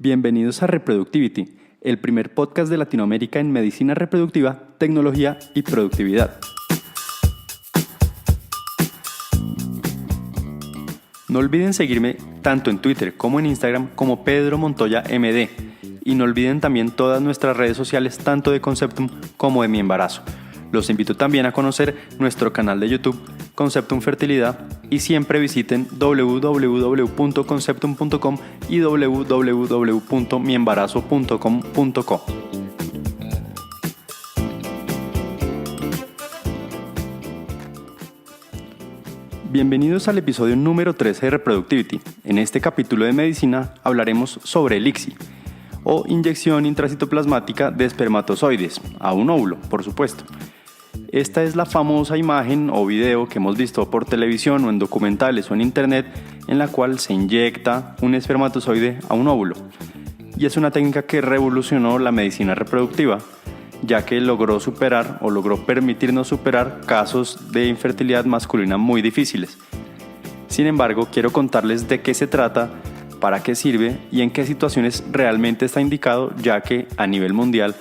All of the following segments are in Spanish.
Bienvenidos a Reproductivity, el primer podcast de Latinoamérica en medicina reproductiva, tecnología y productividad. No olviden seguirme tanto en Twitter como en Instagram como Pedro Montoya MD. Y no olviden también todas nuestras redes sociales, tanto de Conceptum como de Mi Embarazo. Los invito también a conocer nuestro canal de YouTube, Conceptum Fertilidad, y siempre visiten www.conceptum.com y www.miembarazo.com.co. Bienvenidos al episodio número 13 de Reproductivity. En este capítulo de medicina hablaremos sobre el ICSI, o inyección intracitoplasmática de espermatozoides, a un óvulo, por supuesto. Esta es la famosa imagen o video que hemos visto por televisión o en documentales o en internet, en la cual se inyecta un espermatozoide a un óvulo. Y es una técnica que revolucionó la medicina reproductiva, ya que logró permitirnos superar casos de infertilidad masculina muy difíciles. Sin embargo, quiero contarles de qué se trata, para qué sirve y en qué situaciones realmente está indicado, ya que a nivel mundial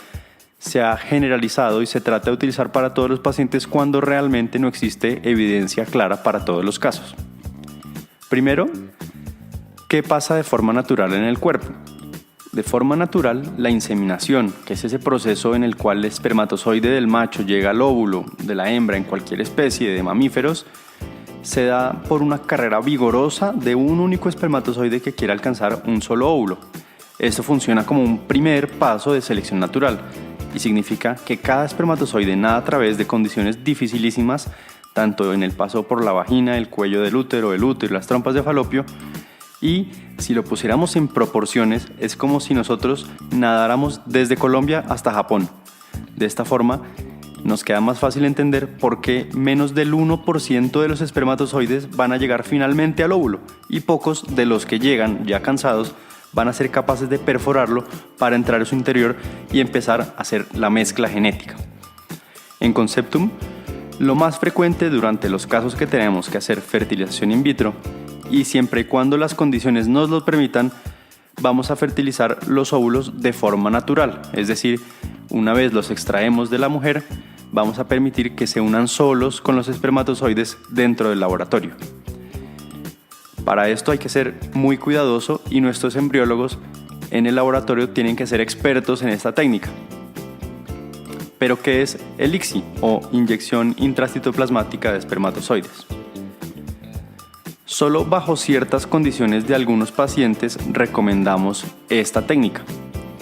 se ha generalizado y se trata de utilizar para todos los pacientes cuando realmente no existe evidencia clara para todos los casos. Primero, ¿qué pasa de forma natural en el cuerpo? De forma natural, la inseminación, que es ese proceso en el cual el espermatozoide del macho llega al óvulo de la hembra en cualquier especie de mamíferos, se da por una carrera vigorosa de un único espermatozoide que quiere alcanzar un solo óvulo. Esto funciona como un primer paso de selección natural y significa que cada espermatozoide nada a través de condiciones dificilísimas, tanto en el paso por la vagina, el cuello del útero, el útero y las trompas de falopio, y si lo pusiéramos en proporciones, es como si nosotros nadáramos desde Colombia hasta Japón. De esta forma, nos queda más fácil entender por qué menos del 1% de los espermatozoides van a llegar finalmente al óvulo y pocos de los que llegan ya cansados van a ser capaces de perforarlo para entrar a su interior y empezar a hacer la mezcla genética. En Conceptum, lo más frecuente durante los casos que tenemos que hacer fertilización in vitro, y siempre y cuando las condiciones nos lo permitan, vamos a fertilizar los óvulos de forma natural, es decir, una vez los extraemos de la mujer, vamos a permitir que se unan solos con los espermatozoides dentro del laboratorio. Para esto hay que ser muy cuidadoso y nuestros embriólogos en el laboratorio tienen que ser expertos en esta técnica. ¿Pero qué es el ICSI o inyección intracitoplasmática de espermatozoides? Solo bajo ciertas condiciones de algunos pacientes recomendamos esta técnica.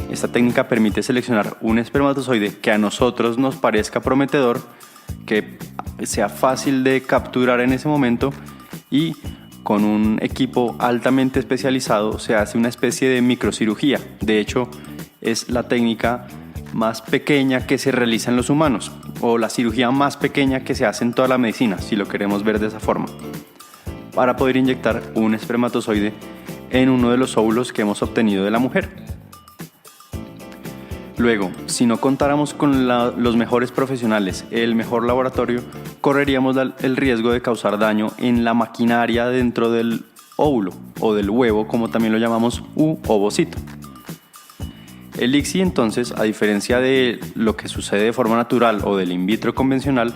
Esta técnica permite seleccionar un espermatozoide que a nosotros nos parezca prometedor, que sea fácil de capturar en ese momento y con un equipo altamente especializado se hace una especie de microcirugía. De hecho, es la técnica más pequeña que se realiza en los humanos o la cirugía más pequeña que se hace en toda la medicina, si lo queremos ver de esa forma, para poder inyectar un espermatozoide en uno de los óvulos que hemos obtenido de la mujer. Luego, si no contáramos con los mejores profesionales, el mejor laboratorio, correríamos el riesgo de causar daño en la maquinaria dentro del óvulo o del huevo, como también lo llamamos, u ovocito. El ICSI, entonces, a diferencia de lo que sucede de forma natural o del in vitro convencional,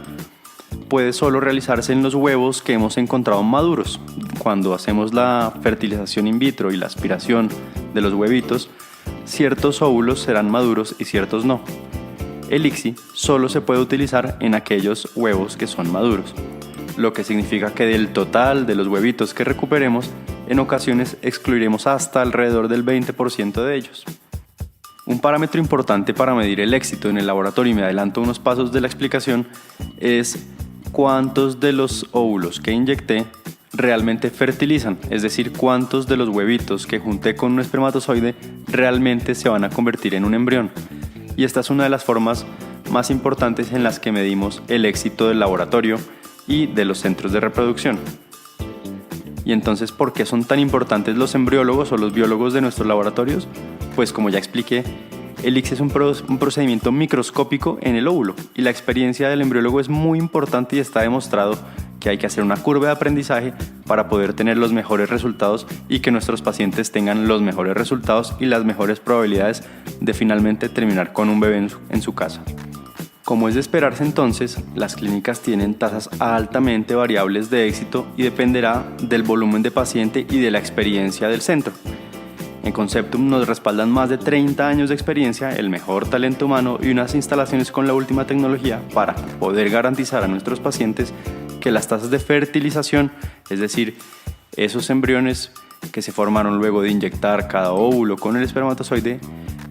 puede solo realizarse en los huevos que hemos encontrado maduros. Cuando hacemos la fertilización in vitro y la aspiración de los huevitos, ciertos óvulos serán maduros y ciertos no. El ICSI solo se puede utilizar en aquellos huevos que son maduros, lo que significa que del total de los huevitos que recuperemos, en ocasiones excluiremos hasta alrededor del 20% de ellos. Un parámetro importante para medir el éxito en el laboratorio, y me adelanto unos pasos de la explicación, es cuántos de los óvulos que inyecté realmente fertilizan, es decir, cuántos de los huevitos que junté con un espermatozoide realmente se van a convertir en un embrión. Y esta es una de las formas más importantes en las que medimos el éxito del laboratorio y de los centros de reproducción. Y entonces, ¿por qué son tan importantes los embriólogos o los biólogos de nuestros laboratorios? Pues como ya expliqué, el ICSI es un procedimiento microscópico en el óvulo y la experiencia del embriólogo es muy importante y está demostrado que hay que hacer una curva de aprendizaje para poder tener los mejores resultados y que nuestros pacientes tengan los mejores resultados y las mejores probabilidades de finalmente terminar con un bebé en su casa. Como es de esperarse entonces, las clínicas tienen tasas altamente variables de éxito y dependerá del volumen de paciente y de la experiencia del centro. En Conceptum nos respaldan más de 30 años de experiencia, el mejor talento humano y unas instalaciones con la última tecnología para poder garantizar a nuestros pacientes que las tasas de fertilización, es decir, esos embriones que se formaron luego de inyectar cada óvulo con el espermatozoide,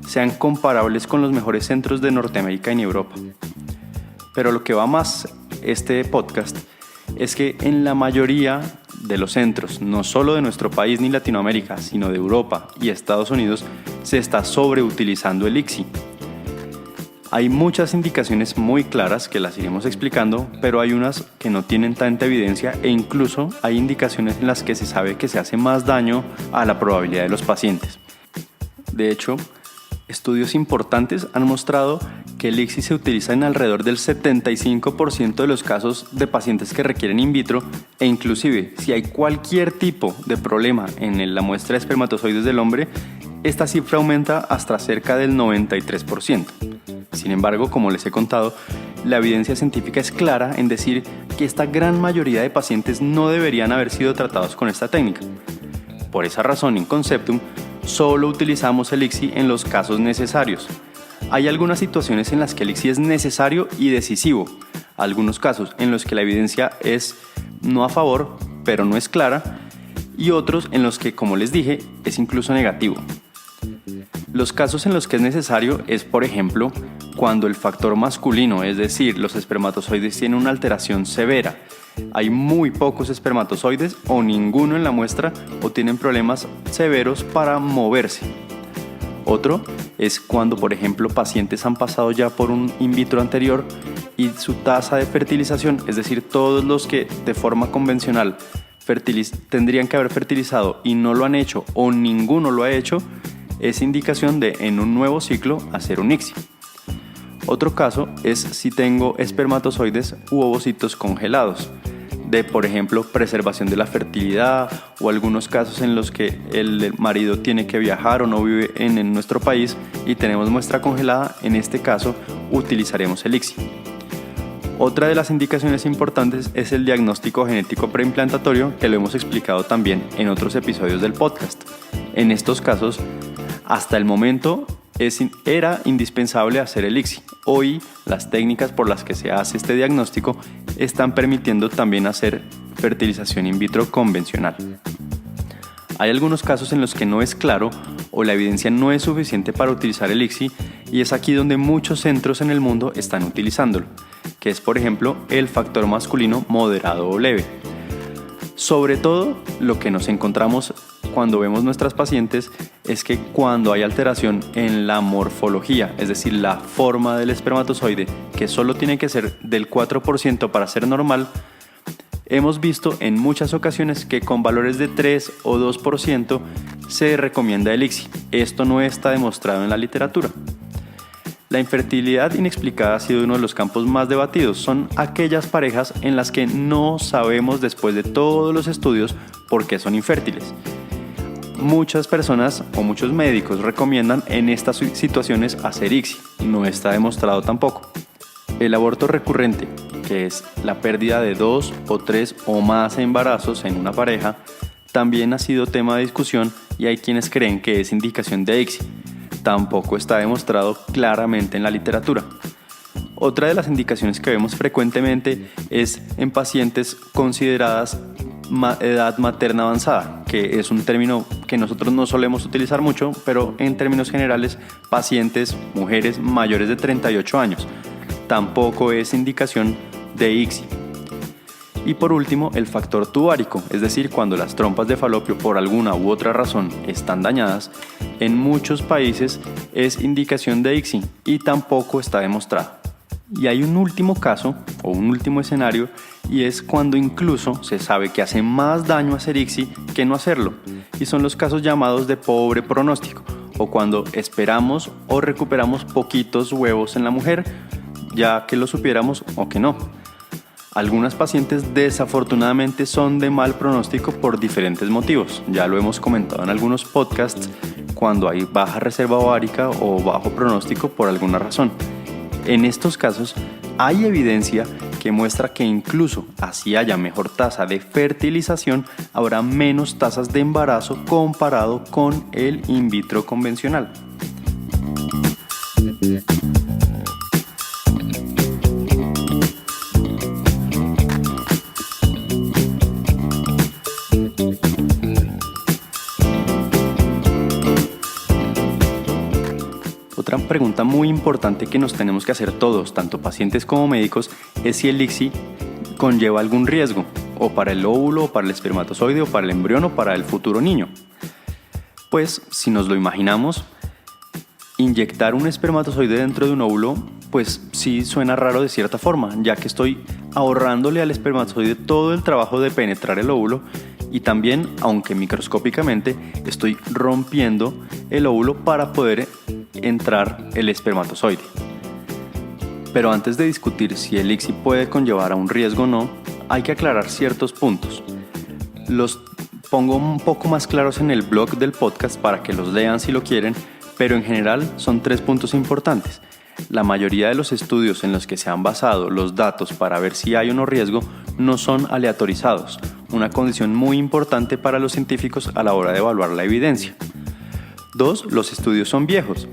sean comparables con los mejores centros de Norteamérica y Europa. Pero lo que va más este podcast es que en la mayoría de los centros, no solo de nuestro país ni Latinoamérica, sino de Europa y Estados Unidos, se está sobreutilizando el ICSI. Hay muchas indicaciones muy claras que las iremos explicando, pero hay unas que no tienen tanta evidencia e incluso hay indicaciones en las que se sabe que se hace más daño a la probabilidad de los pacientes. De hecho, estudios importantes han mostrado que el ICSI se utiliza en alrededor del 75% de los casos de pacientes que requieren in vitro e inclusive si hay cualquier tipo de problema en la muestra de espermatozoides del hombre, esta cifra aumenta hasta cerca del 93%. Sin embargo, como les he contado, la evidencia científica es clara en decir que esta gran mayoría de pacientes no deberían haber sido tratados con esta técnica. Por esa razón, en Conceptum, solo utilizamos el ICSI en los casos necesarios. Hay algunas situaciones en las que el ICSI es necesario y decisivo, algunos casos en los que la evidencia es no a favor, pero no es clara, y otros en los que, como les dije, es incluso negativo. Los casos en los que es necesario es, por ejemplo, cuando el factor masculino, es decir, los espermatozoides tienen una alteración severa, hay muy pocos espermatozoides o ninguno en la muestra o tienen problemas severos para moverse. Otro es cuando, por ejemplo, pacientes han pasado ya por un in vitro anterior y su tasa de fertilización, es decir, todos los que de forma convencional tendrían que haber fertilizado y no lo han hecho o ninguno lo ha hecho, es indicación de en un nuevo ciclo hacer un ICSI. Otro caso es si tengo espermatozoides u ovocitos congelados, de por ejemplo preservación de la fertilidad o algunos casos en los que el marido tiene que viajar o no vive en nuestro país y tenemos muestra congelada, en este caso utilizaremos el ICSI. Otra de las indicaciones importantes es el diagnóstico genético preimplantatorio, que lo hemos explicado también en otros episodios del podcast. En estos casos, hasta el momento era indispensable hacer el ICSI. Hoy, las técnicas por las que se hace este diagnóstico están permitiendo también hacer fertilización in vitro convencional. Hay algunos casos en los que no es claro o la evidencia no es suficiente para utilizar el ICSI y es aquí donde muchos centros en el mundo están utilizándolo, que es por ejemplo el factor masculino moderado o leve. Sobre todo, lo que nos encontramos cuando vemos nuestras pacientes es que cuando hay alteración en la morfología, es decir, la forma del espermatozoide, que solo tiene que ser del 4% para ser normal, hemos visto en muchas ocasiones que con valores de 3 o 2% se recomienda el ICSI. Esto no está demostrado en la literatura. La infertilidad inexplicada ha sido uno de los campos más debatidos. Son aquellas parejas en las que no sabemos después de todos los estudios por qué son infértiles. Muchas personas o muchos médicos recomiendan en estas situaciones hacer ICSI. No está demostrado tampoco. El aborto recurrente, que es la pérdida de 2 o 3 o más embarazos en una pareja, también ha sido tema de discusión y hay quienes creen que es indicación de ICSI. Tampoco está demostrado claramente en la literatura. Otra de las indicaciones que vemos frecuentemente es en pacientes consideradas edad materna avanzada, que es un término que nosotros no solemos utilizar mucho, pero en términos generales, pacientes, mujeres mayores de 38 años. Tampoco es indicación de ICSI. Y por último, el factor tubárico, es decir, cuando las trompas de falopio por alguna u otra razón están dañadas, en muchos países es indicación de ICSI y tampoco está demostrado. Y hay un último caso o un último escenario y es cuando incluso se sabe que hace más daño hacer ICSI que no hacerlo, y son los casos llamados de pobre pronóstico o cuando esperamos o recuperamos poquitos huevos en la mujer, ya que lo supiéramos o que no. Algunas pacientes desafortunadamente son de mal pronóstico por diferentes motivos. Ya lo hemos comentado en algunos podcasts, cuando hay baja reserva ovárica o bajo pronóstico por alguna razón. En estos casos hay evidencia que muestra que incluso así haya mejor tasa de fertilización, habrá menos tasas de embarazo comparado con el in vitro convencional. Otra pregunta muy importante que nos tenemos que hacer todos, tanto pacientes como médicos, es si el ICSI conlleva algún riesgo, o para el óvulo, o para el espermatozoide, o para el embrión, o para el futuro niño. Pues, si nos lo imaginamos, inyectar un espermatozoide dentro de un óvulo, pues sí suena raro de cierta forma, ya que estoy ahorrándole al espermatozoide todo el trabajo de penetrar el óvulo y también, aunque microscópicamente, estoy rompiendo el óvulo para poder entrar el espermatozoide. Pero antes de discutir si el ICSI puede conllevar a un riesgo o no, hay que aclarar ciertos puntos. Los pongo un poco más claros en el blog del podcast para que los lean si lo quieren, pero en general son 3 puntos importantes. La mayoría de los estudios en los que se han basado los datos para ver si hay o no riesgo no son aleatorizados, una condición muy importante para los científicos a la hora de evaluar la evidencia. 2. Los estudios son viejos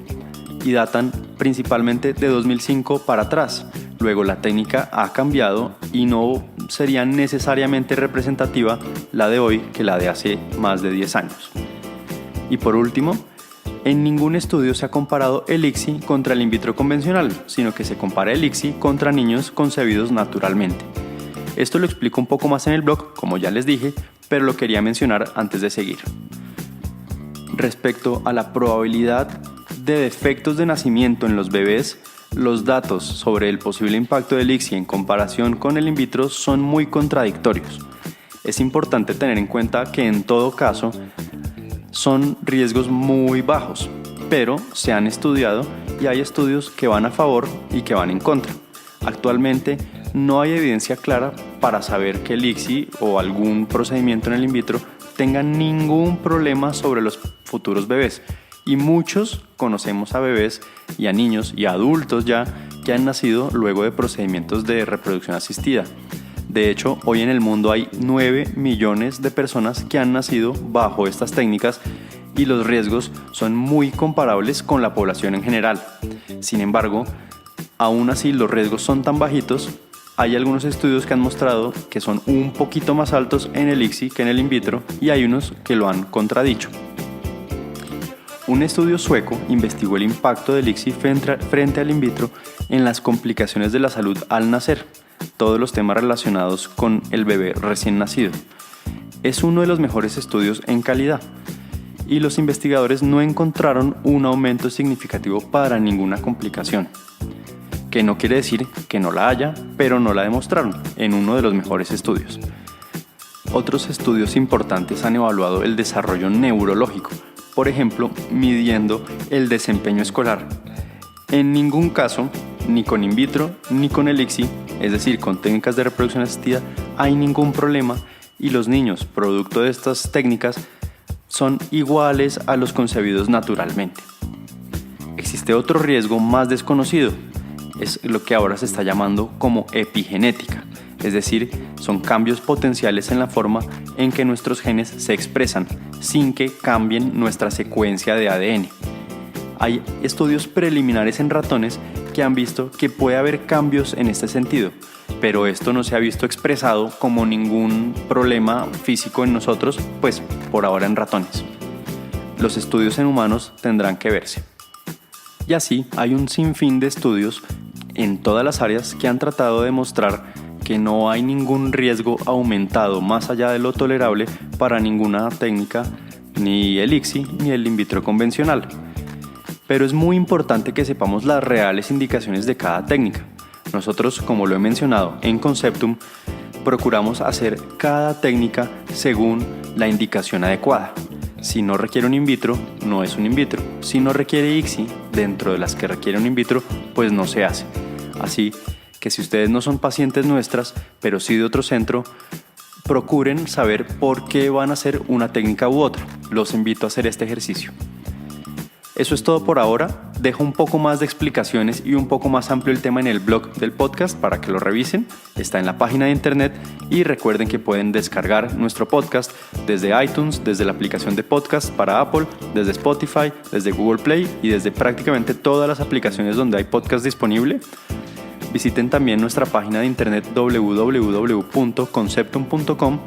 y datan principalmente de 2005 para atrás. Luego la técnica ha cambiado y no sería necesariamente representativa la de hoy que la de hace más de 10 años. Y por último, en ningún estudio se ha comparado el ICSI contra el in vitro convencional, sino que se compara el ICSI contra niños concebidos naturalmente. Esto lo explico un poco más en el blog, como ya les dije, pero lo quería mencionar antes de seguir. Respecto a la probabilidad de defectos de nacimiento en los bebés, los datos sobre el posible impacto del ICSI en comparación con el in vitro son muy contradictorios. Es importante tener en cuenta que en todo caso son riesgos muy bajos, pero se han estudiado y hay estudios que van a favor y que van en contra. Actualmente no hay evidencia clara para saber que el ICSI o algún procedimiento en el in vitro tenga ningún problema sobre los futuros bebés. Y muchos conocemos a bebés y a niños y a adultos ya que han nacido luego de procedimientos de reproducción asistida. De hecho, hoy en el mundo hay 9 millones de personas que han nacido bajo estas técnicas y los riesgos son muy comparables con la población en general. Sin embargo, aún así los riesgos son tan bajitos, hay algunos estudios que han mostrado que son un poquito más altos en el ICSI que en el in vitro y hay unos que lo han contradicho. Un estudio sueco investigó el impacto del ICSI frente al in vitro en las complicaciones de la salud al nacer, todos los temas relacionados con el bebé recién nacido. Es uno de los mejores estudios en calidad y los investigadores no encontraron un aumento significativo para ninguna complicación, que no quiere decir que no la haya, pero no la demostraron en uno de los mejores estudios. Otros estudios importantes han evaluado el desarrollo neurológico, por ejemplo, midiendo el desempeño escolar. En ningún caso, ni con in vitro ni con el ICSI, es decir, con técnicas de reproducción asistida, hay ningún problema y los niños, producto de estas técnicas, son iguales a los concebidos naturalmente. Existe otro riesgo más desconocido, es lo que ahora se está llamando como epigenética, es decir, son cambios potenciales en la forma en que nuestros genes se expresan, sin que cambien nuestra secuencia de ADN. Hay estudios preliminares en ratones que han visto que puede haber cambios en este sentido, pero esto no se ha visto expresado como ningún problema físico en nosotros, pues por ahora en ratones. Los estudios en humanos tendrán que verse. Y así hay un sinfín de estudios en todas las áreas que han tratado de demostrar que no hay ningún riesgo aumentado más allá de lo tolerable para ninguna técnica, ni el ICSI ni el in vitro convencional. Pero es muy importante que sepamos las reales indicaciones de cada técnica. Nosotros, como lo he mencionado en Conceptum, procuramos hacer cada técnica según la indicación adecuada. Si no requiere un in vitro, no es un in vitro. Si no requiere ICSI, dentro de las que requiere un in vitro, pues no se hace. Así que si ustedes no son pacientes nuestras, pero sí de otro centro, procuren saber por qué van a hacer una técnica u otra. Los invito a hacer este ejercicio. Eso es todo por ahora. Dejo un poco más de explicaciones y un poco más amplio el tema en el blog del podcast para que lo revisen. Está en la página de internet y recuerden que pueden descargar nuestro podcast desde iTunes, desde la aplicación de podcast para Apple, desde Spotify, desde Google Play y desde prácticamente todas las aplicaciones donde hay podcast disponible. Visiten también nuestra página de internet www.conceptum.com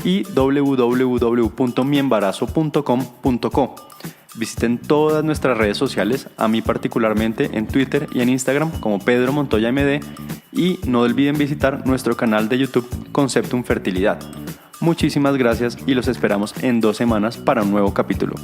y www.miembarazo.com.co. Visiten todas nuestras redes sociales, a mí particularmente en Twitter y en Instagram como Pedro Montoya MD, y no olviden visitar nuestro canal de YouTube Conceptum Fertilidad. Muchísimas gracias y los esperamos en 2 semanas para un nuevo capítulo.